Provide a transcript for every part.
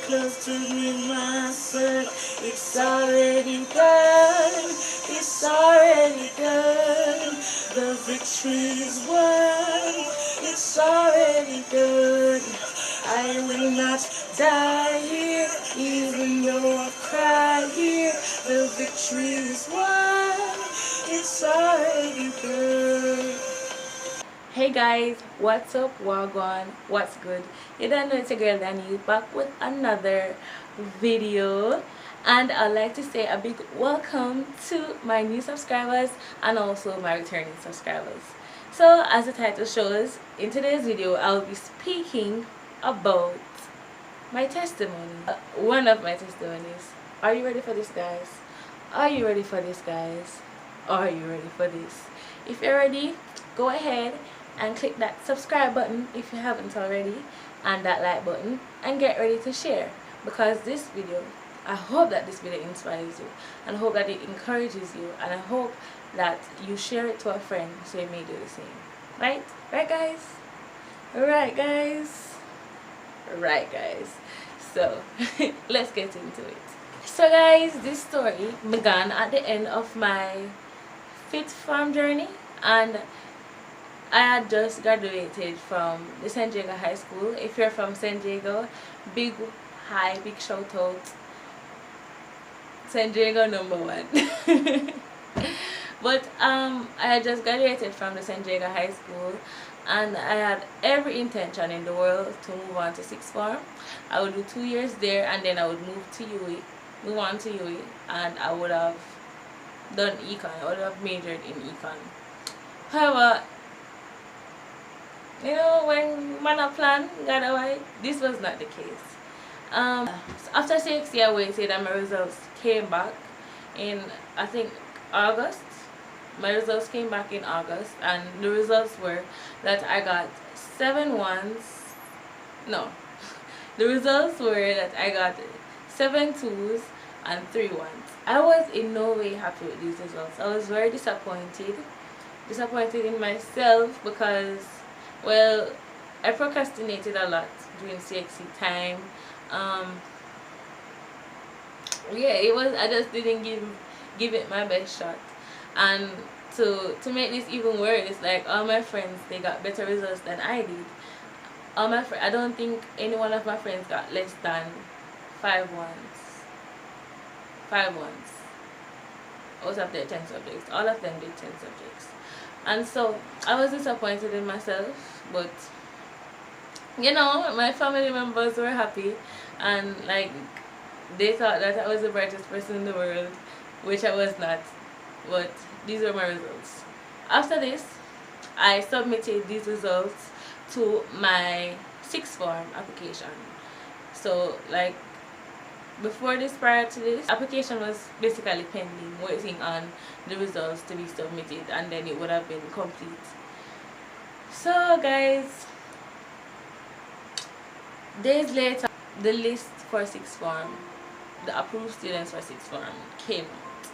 close to me, my son. It's already done. It's already done. The victory is won. It's already done. I will not die here, even though I cry here. The victory is won. It's already done. Hey guys, what's up? Wagwan, what's good? You don't know, it's your girl Danny back with another video, and I'd like to say a big welcome to my new subscribers and also my returning subscribers. So as the title shows, in today's video I'll be speaking about my testimony, one of my testimonies. Are you ready for this, guys? Are you ready for this, guys? Are you ready for this? If you're ready, go ahead and click that subscribe button if you haven't already, and that like button, and get ready to share, because this video, I hope that this video inspires you, and I hope that it encourages you, and I hope that you share it to a friend so you may do the same. Right guys? Right guys? Right guys? So let's get into it. So guys, this story began at the end of my 5th form journey, and I had just graduated from the San Diego High School. If you're from San Diego, big shout out. San Diego #1. But I had just graduated from the San Diego High School, and I had every intention in the world to move on to 6th form. I would do 2 years there, and then I would move on to UE, and I would have done econ. I would have majored in econ. However, you know, when man a plan, God away, this was not the case. So after 6 years I waited, and my results came back in, I think, August. My results came back in August, and the results were that I got 7 1s. No, the results were that I got 7 2s and 3 1s. I was in no way happy with these results. I was very disappointed in myself, because, well, I procrastinated a lot during CXC time. Yeah, it was, I just didn't give it my best shot. And to make this even worse, like, all my friends, they got better results than I did. I don't think any one of my friends got less than 5 1s. 5 1s out of their 10 subjects. All of them did 10 subjects. And so I was disappointed in myself, but you know, my family members were happy, and like, they thought that I was the brightest person in the world, which I was not. But these were my results. After this, I submitted these results to my 6th form application. So like, prior to this, application was basically pending, waiting on the results to be submitted, and then it would have been complete. So guys, days later, the list for 6th form, the approved students for 6th form, came out,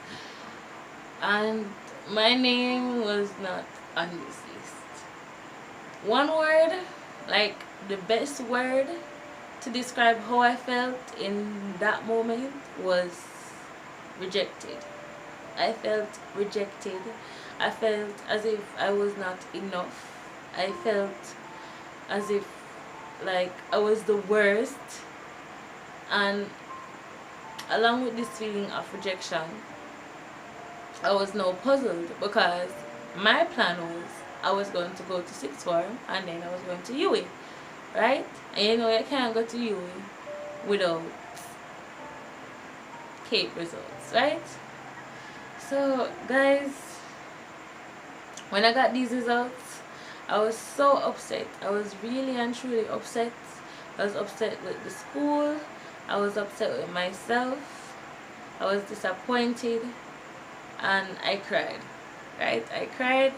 and my name was not on this list. One word, like the best word to describe how I felt in that moment, was rejected. I felt rejected. I felt as if I was not enough. I felt as if, like, I was the worst. And along with this feeling of rejection, I was now puzzled, because my plan was I was going to go to 6th form, and then I was going to UE, right? And you know, you can't go to UE without CAPE results, right? So guys, when I got these results, I was so upset. I was really and truly upset. I was upset with the school. I was upset with myself. I was disappointed, and I cried, right? I cried.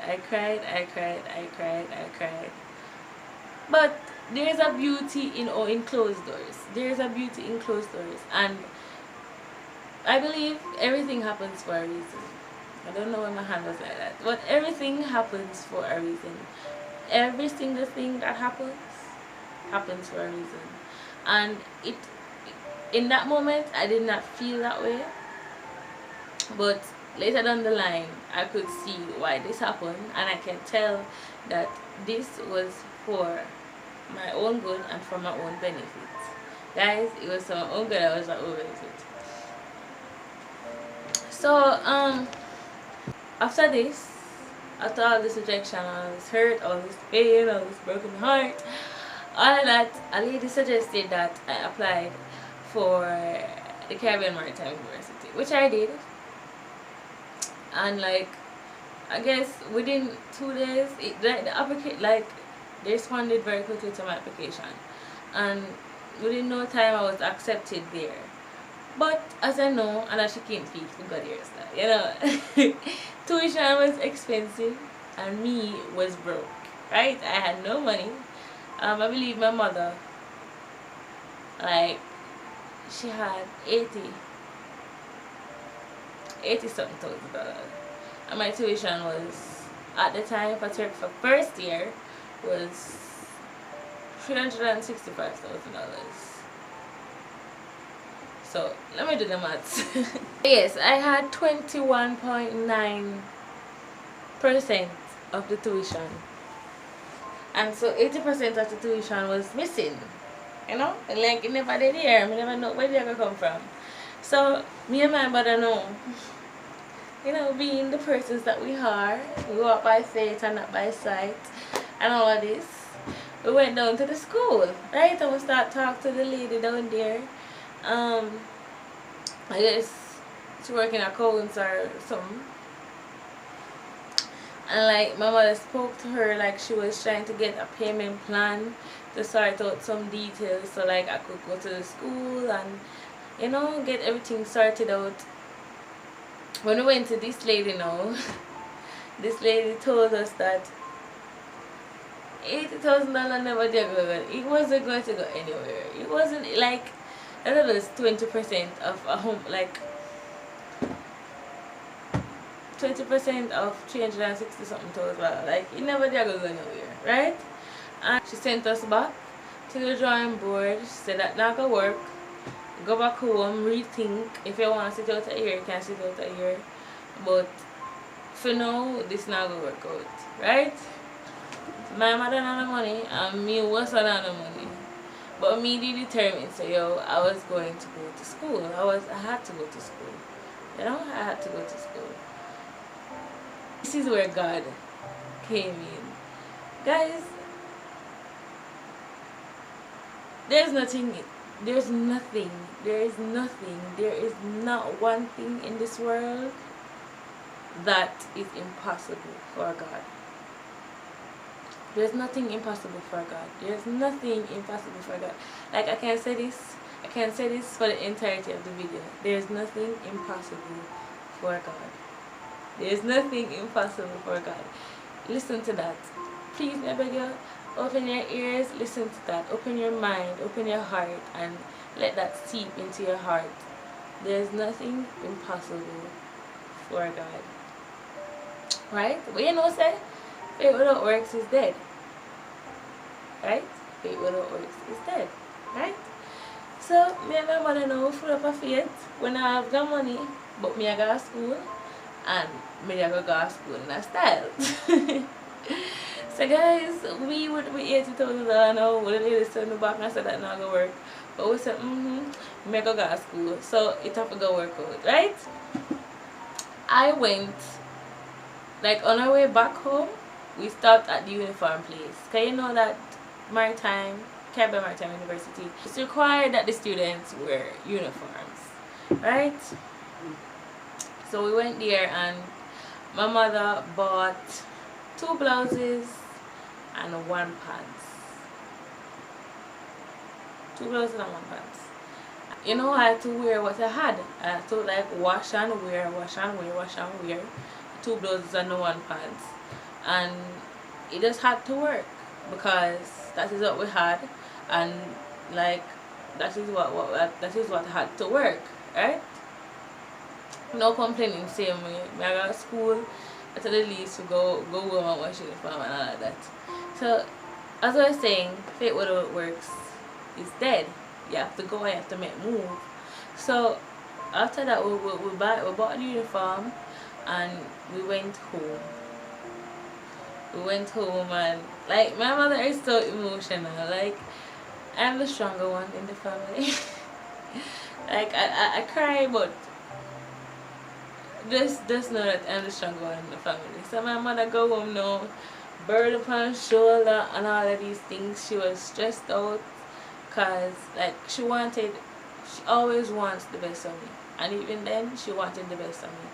But there is a beauty in closed doors. There is a beauty in closed doors, and I believe everything happens for a reason. I don't know why my hand was like that, but everything happens for a reason. Every single thing that happens for a reason, and in that moment I did not feel that way, but later down the line I could see why this happened, and I can tell that this was for my own good and for my own benefit. Guys, it was for my own good, I was my own benefit. So after this, after all this rejection, all this hurt, all this pain, all this broken heart, all that, a lady suggested that I applied for the Caribbean Maritime University, which I did. And like, I guess within 2 days, they responded very quickly to my application, and within no time I was accepted there. But as I know, and as she can't feed for God years now, you know, tuition was expensive and me was broke, right? I had no money. I believe my mother, like, she had 80 something thousand dollars, and my tuition was, at the time for first year, was $365,000. So let me do the maths. Yes, I had 21.9% of the tuition, and so 80% of the tuition was missing. You know, like it never did here. I never know where they ever come from. So me and my mother know, you know, being the persons that we are, we walk by faith and not by sight, and all of this. We went down to the school, right? And we start talking to the lady down there. I guess she work in accounts or something. And like my mother spoke to her like she was trying to get a payment plan to sort out some details so like I could go to the school and, you know, get everything sorted out. When we went to this lady now, this lady told us that $80,000 never did go. It wasn't going to go anywhere. It wasn't like, I thought it was 20% of a home, like 20% of 360 something thousand. Like it never did go anywhere, right? And she sent us back to the drawing board. She said that not gonna work. Go back home, rethink. If you want to sit out a year, you can sit out a year. But for now, this not gonna work out, right? My mother had the money and me was not the money. But me did determine, so yo, I was going to go to school. I had to go to school. You know, I had to go to school. This is where God came in. Guys, there is not one thing in this world that is impossible for God. There's nothing impossible for God. There's nothing impossible for God. Like I can say this for the entirety of the video. There's nothing impossible for God. There's nothing impossible for God. Listen to that. Please, I beg you, open your ears, listen to that. Open your mind, open your heart, and let that seep into your heart. There's nothing impossible for God. Right? But you know, say, faith without works is dead. Right? Faith without works is dead. Right? So, me and my mother now full up of faith when I have the money, but me I go to school, and me I go to school in a style. So guys, we would be $80,000 now. What the lady said in the back, and I said that not gonna work. But we said, me go to school. So it have to go work out, right? I went, like on our way back home, we stopped at the uniform place. Cause you know that Caribbean Maritime University, it's required that the students wear uniforms, right? So we went there and my mother bought 2 blouses and 1 pants. 2 blouses and 1 pants. You know, I had to wear what I had. I had to like wash and wear. 2 blouses and 1 pants. And it just had to work because that is what we had, and like that is what had to work, right? No complaining, same way. I go to school, I tell the least to go home and wash uniform and all of that. So as I was saying, faith without works is dead, you have to go, you have to make move. So after that, we bought the uniform and we went home. We went home, and like my mother is so emotional. Like, I'm the stronger one in the family. Like I cry, but just know that I'm the stronger one in the family. So my mother go home now, bird upon shoulder and all of these things. She was stressed out because like she always wants the best of me, and even then she wanted the best of me.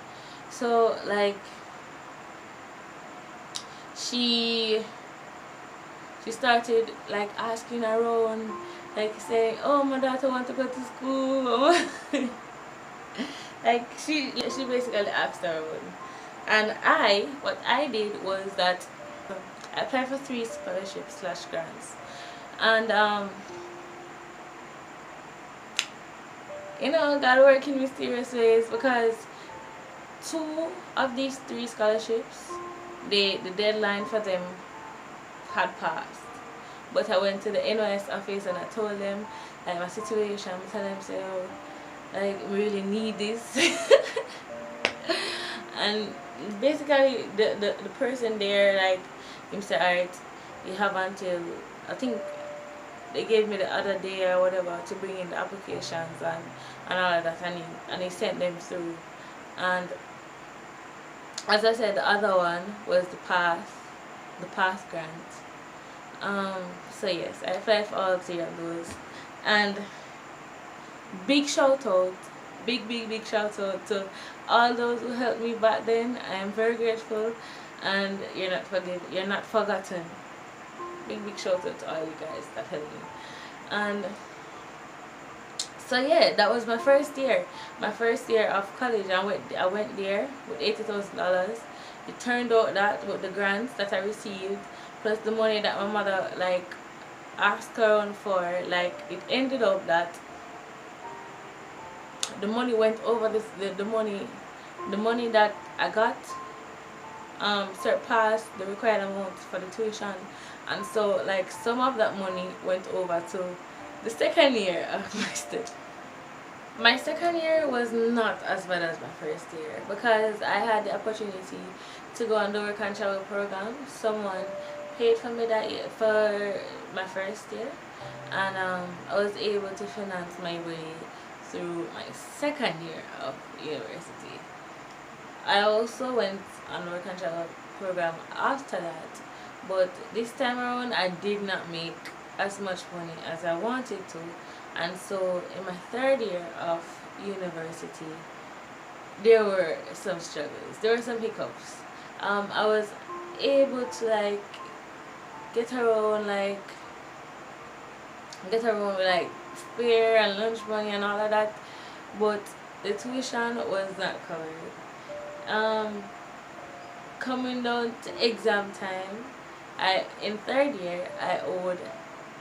So like she started like asking around, like saying, "Oh, my daughter want to go to school." Like she basically asked around, and what I did was that I applied for 3 scholarships slash grants, and God worked in mysterious ways, because 2 of these 3 scholarships, the deadline for them had passed. But I went to the NYS office and I told them like my situation. I told them, say, oh, like really need this. And basically the person there, like, him said, alright, you have until, I think they gave me the other day or whatever to bring in the applications and all of that, and he sent them through. And as I said, the other one was the path grant. So yes, I applied for all 3 of those, and big shout out, big shout out to all those who helped me back then. I am very grateful, and you're not forgotten. Big shout out to all you guys that helped me. And so yeah, that was my first year of college. I went there with $80,000. It turned out that with the grants that I received, plus the money that my mother like asked around for, like, it ended up that the money went over the money that I got surpassed the required amount for the tuition, and so like some of that money went over to the second year of my study. My second year was not as bad as my first year, because I had the opportunity to go on the work and travel program. Someone paid for me that year, for my first year, and I was able to finance my way through my second year of university. I also went on work and travel program after that, but this time around I did not make as much money as I wanted to, and so in my third year of university there were some struggles, there were some hiccups. I was able to like get around with like fare and lunch money and all of that, but the tuition was not covered. Coming down to exam time, in third year I owed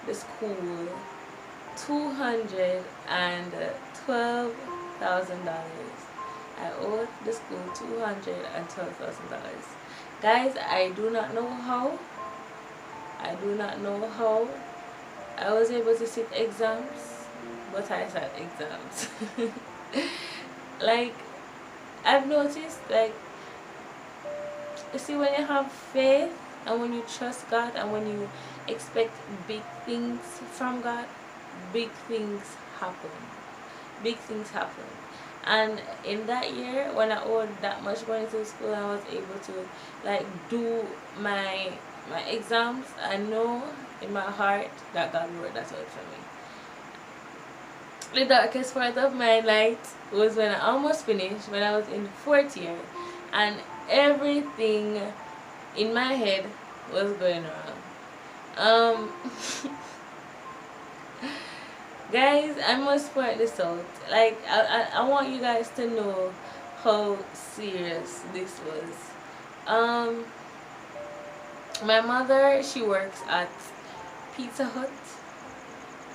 the school $212,000. I owed the school $212,000. Guys, I do not know how I was able to sit exams, but I sat exams. Like, I've noticed, like, you see, when you have faith and when you trust God and when you expect big things from God, big things happen. Big things happen. And in that year, when I owed that much money to school, I was able to like do my exams. I know in my heart that God worked that out for me. The darkest part of my night was when I almost finished, when I was in 4th year, and everything in my head was going wrong. Guys, I must point this out. Like, I want you guys to know how serious this was. My mother, she works at Pizza Hut,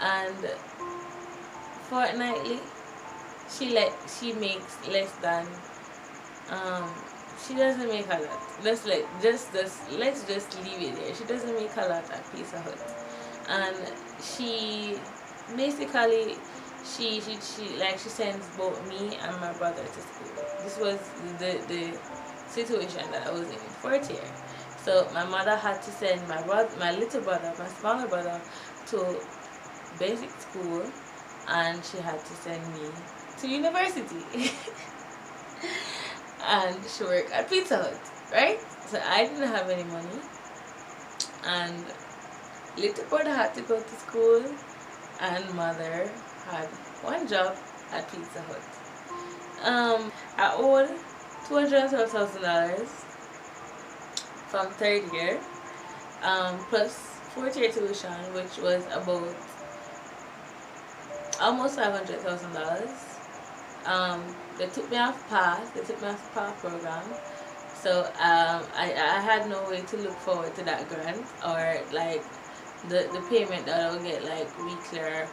and fortnightly she makes less than she doesn't make a lot. Let's just leave it there. She doesn't make a lot at Pizza Hut, and she basically she sends both me and my brother to school. This was the situation that I was in 4th year. So my mother had to send my little brother, my smaller brother, to basic school, and she had to send me to university. And she worked at Pizza Hut, right? So I didn't have any money, and little brother had to go to school, and mother had one job at Pizza Hut. I owed $212,000 from 3rd year, plus 4th year tuition, which was about almost $500,000. They took me off PATH. They took me off the PATH program. So I had no way to look forward to that grant, or like the payment that I would get like weekly or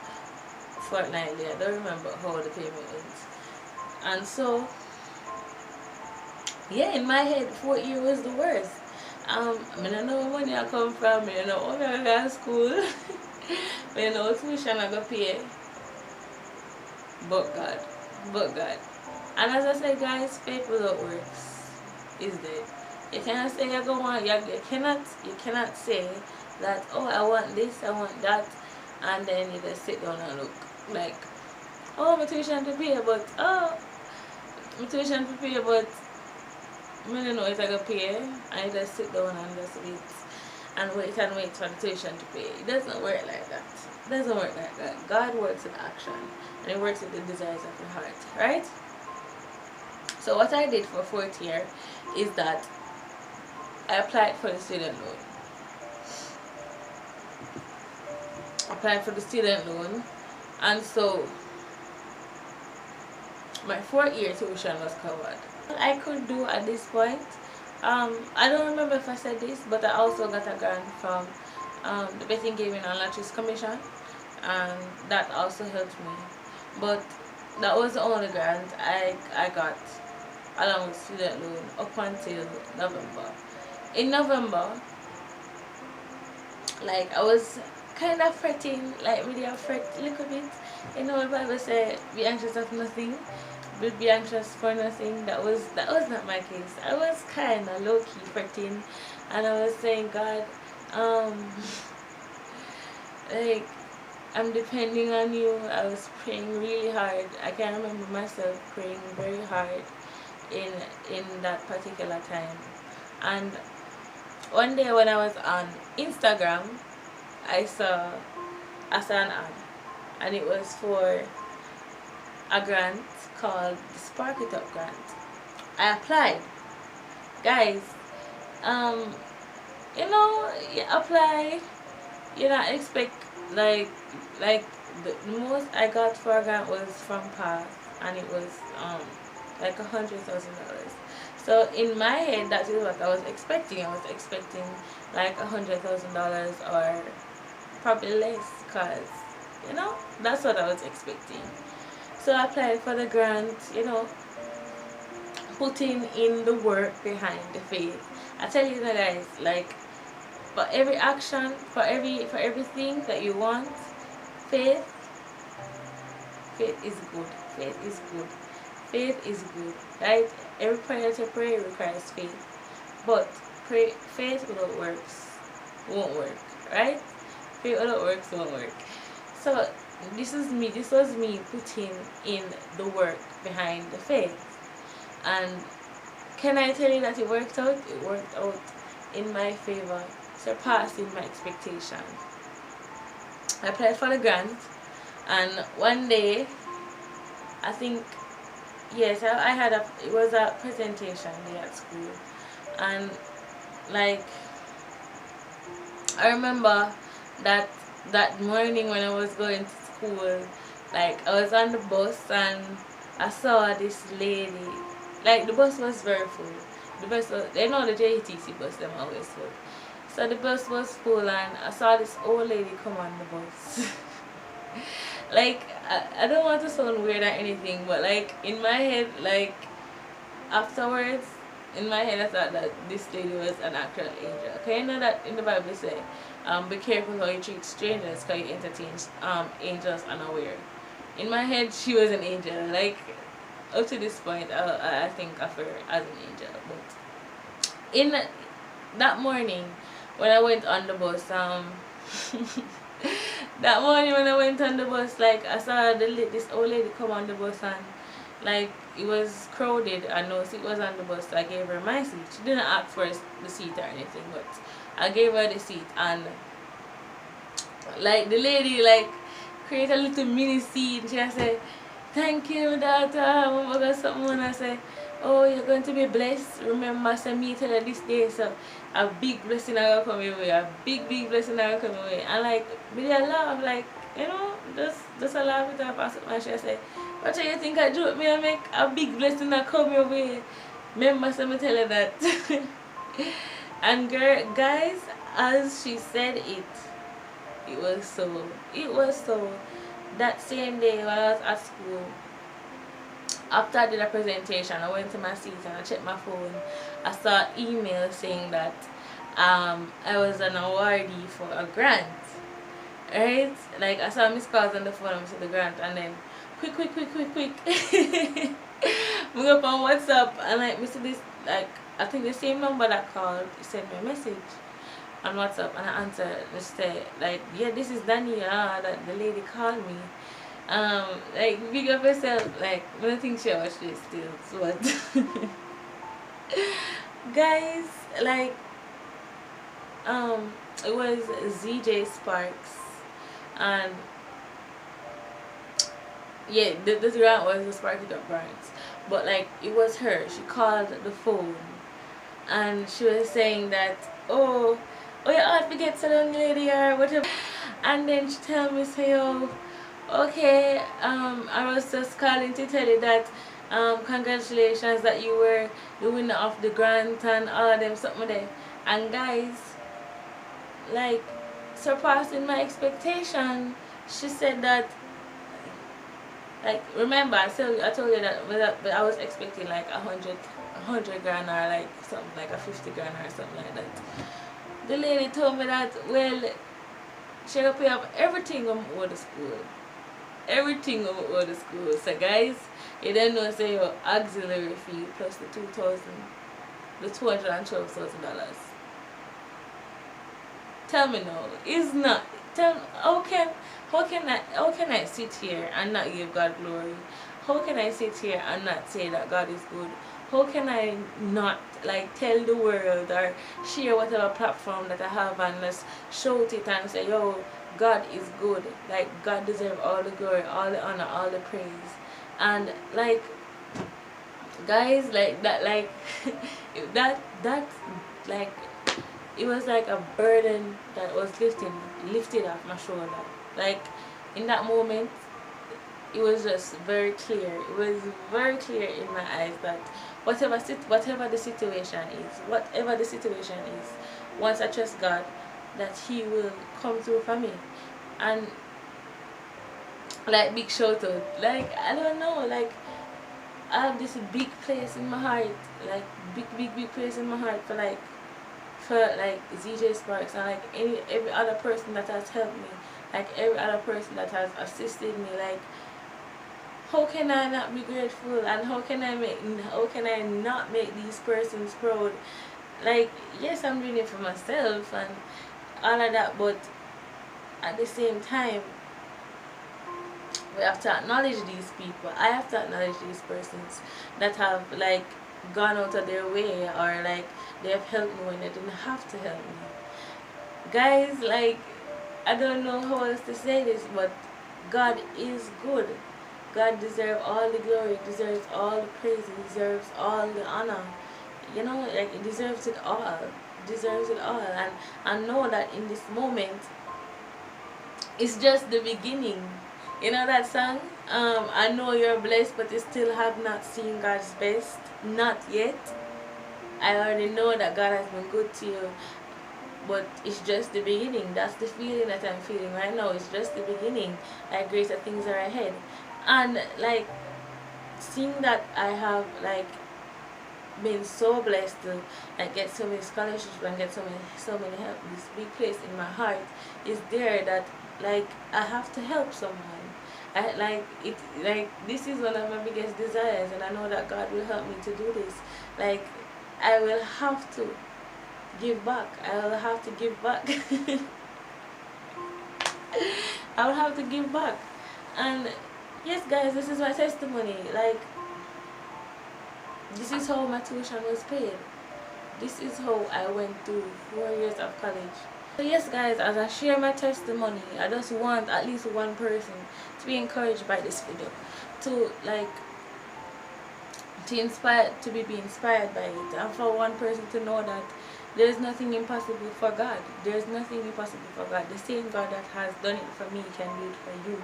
fortnightly. I don't remember how the payment went. And so yeah, in my head, 4th year was the worst. I don't know where money I come from. I don't know where I go to school. I don't know what tuition I go pay. But God. But God. And as I said, guys, faith without works is dead. You cannot say you go on. You cannot say that, oh, I want this, I want that, and then you just sit down and look like, oh, my tuition to pay, but I don't know if I gonna pay, and you just sit down and just wait for the tuition to pay. It doesn't work like that. It doesn't work like that. God works with action, and He works with the desires of your heart, right? So what I did for 4th year is that I applied for the student loan. And so my 4th year tuition was covered. What I could do at this point, I don't remember if I said this, but I also got a grant from the Betting, Gaming and Lotteries Commission, and that also helped me. But that was the only grant I got along with student loan up until November. In November, like, I was kind of fretting, like really fret a little bit. You know, the Bible said, "Be anxious of nothing, but be anxious for nothing." That was not my case. I was kind of low key fretting, and I was saying, God, like, I'm depending on you. I was praying really hard. I can remember myself praying very hard in that particular time. And one day when I was on Instagram, I saw an ad, and it was for a grant called the Spark It Up grant. I applied, guys. You know, you apply, you not expect like the most I got for a grant was from PATH, and it was like $100,000. So in my head, that is what I was expecting. I was expecting like $100,000 or probably less, cause you know that's what I was expecting. So I applied for the grant. You know, putting in the work behind the faith. I tell you guys, like, for every action, for everything that you want, faith is good. Faith is good, right? Every prayer to pray requires faith, but faith without works won't work, right? Faith without works won't work. So this was me putting in the work behind the faith, and can I tell you that it worked out? It worked out in my favor, surpassing my expectation. I applied for the grant, and one day, I think, yes, it was a presentation day at school, and like, I remember that morning when I was going to school, like, I was on the bus and I saw this lady. Like, the bus was very full. The bus was, they know the JTC bus, them always full. So the bus was full, and I saw this old lady come on the bus. Like, I don't want to sound weird or anything, but like, in my head, like, afterwards, in my head I thought that this lady was an actual angel. Okay, you know that in the Bible say, Be careful how you treat strangers because you entertain angels unaware. In my head, she was an angel. Like, up to this point, I think of her as an angel. But in that morning, when I went on the bus, that morning when I went on the bus, like, I saw this old lady come on the bus, and like, it was crowded and no seat was on the bus, so I gave her my seat. She didn't ask for the seat or anything, but I gave her the seat, and like, the lady, like, create a little mini seat. She said, "Thank you, daughter." I got something, and I said, "Oh, you're going to be blessed. Remember, say me tell her this day, so a big blessing I gonna come your way. A big blessing I gonna come your way." And like, me a laugh, like, you know, just a laugh with her pass it, and she said, "What do you think I joke me? I make a big blessing I come your way." Remember, say me tell her that. And girl, guys, as she said it, it was so. That same day when I was at school, after I did a presentation, I went to my seat and I checked my phone. I saw an email saying that I was an awardee for a grant. Right? Like, I saw missed calls on the phone and I said the grant, and then quick. We go up on WhatsApp, and like, me see this, like, I think the same number that called sent me a message on WhatsApp, and I answered and say, like, "Yeah, this is Daniela, that the lady called me." Like, big up yourself. Like, I don't think she watched this still, so what? Guys, like, it was ZJ Sparks, and yeah, the grant was the Sparky Dot grant, but like, it was her. She called the phone, and she was saying that, "Oh, you ought to get to the young lady or whatever," and then she tell me, say, "Oh, okay, I was just calling to tell you that congratulations that you were the winner of the grant and all of them something there." And guys, like, surpassing my expectation, she said that, like, remember I told you that I was expecting like a hundred grand, or like something like a 50 grand or something like that. The lady told me that, well, she gonna pay off everything on over the school. Everything over the school. So guys, you don't know, say your auxiliary fee plus the $212,000. Tell me no. It's not. How can I sit here and not give God glory? How can I sit here and not say that God is good? How can I not, like, tell the world or share whatever platform that I have and just shout it and say, "Yo, God is good." Like, God deserves all the glory, all the honor, all the praise. And like, guys, like that, like that like, it was like a burden that was lifted off my shoulder. Like, in that moment, it was just very clear. It was very clear in my eyes that whatever the situation is, once I trust God, that He will come through for me. And like, big shout out. Like, I don't know, like, I have this big place in my heart, like, big place in my heart for ZJ Sparks, and like every other person that has helped me, like every other person that has assisted me. Like, how can I not be grateful, and how can I not make these persons proud? Like, yes, I'm doing it for myself and all of that, but at the same time, we have to acknowledge these people. I have to acknowledge these persons that have, like, gone out of their way, or like, they have helped me when they didn't have to help me. Guys, like, I don't know how else to say this, but God is good. God deserves all the glory, deserves all the praise, deserves all the honor. You know, like, He deserves it all. And I know that in this moment, it's just the beginning. You know that song? I know you're blessed, but you still have not seen God's best. Not yet. I already know that God has been good to you, but it's just the beginning. That's the feeling that I'm feeling right now. It's just the beginning. Like, greater things are ahead. And like, seeing that I have, like, been so blessed to like get so many scholarships and get so many help. This big place in my heart is there that like I have to help someone. I like it, like this is one of my biggest desires, and I know that God will help me to do this. Like I will have to give back. I will have to give back. I will have to give back. And yes guys, this is my testimony. Like this is how my tuition was paid. This is how I went through 4 years of college. So yes guys, as I share my testimony, I just want at least one person to be encouraged by this video, to like be inspired by it, and for one person to know that there's nothing impossible for God. There's nothing impossible for God. The same God that has done it for me can do it for you.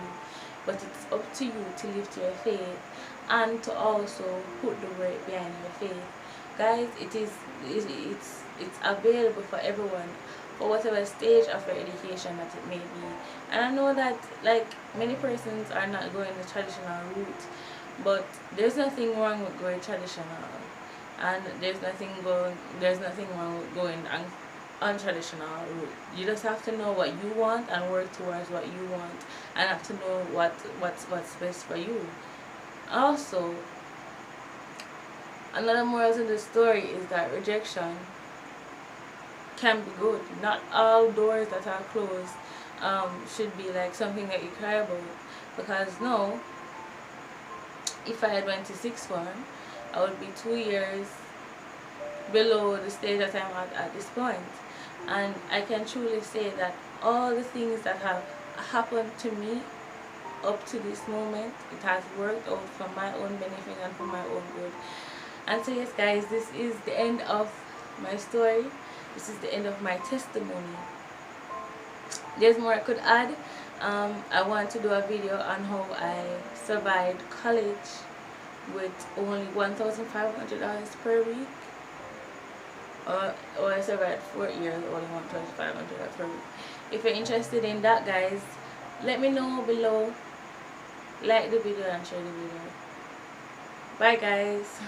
But it's up to you to lift your faith and to also put the work behind your faith. Guys, it's available for everyone, for whatever stage of your education that it may be. And I know that like many persons are not going the traditional route, but there's nothing wrong with going traditional, and there's nothing wrong with going untraditional route. You just have to know what you want and work towards what you want, and have to know what's best for you. Also, another moral in the story is that rejection can be good. Not all doors that are closed should be like something that you cry about, because no, if I had went to sixth form, I would be 2 years below the stage that I'm at this point. And I can truly say that all the things that have happened to me up to this moment, it has worked out for my own benefit and for my own good. And so yes guys, this is the end of my story. This is the end of my testimony. There's more I could add. I want to do a video on how I survived college with only $1,500 per week, or I survived 4 years only $1,500 per week. If you're interested in that guys, let me know below. Like the video and share the video. Bye guys.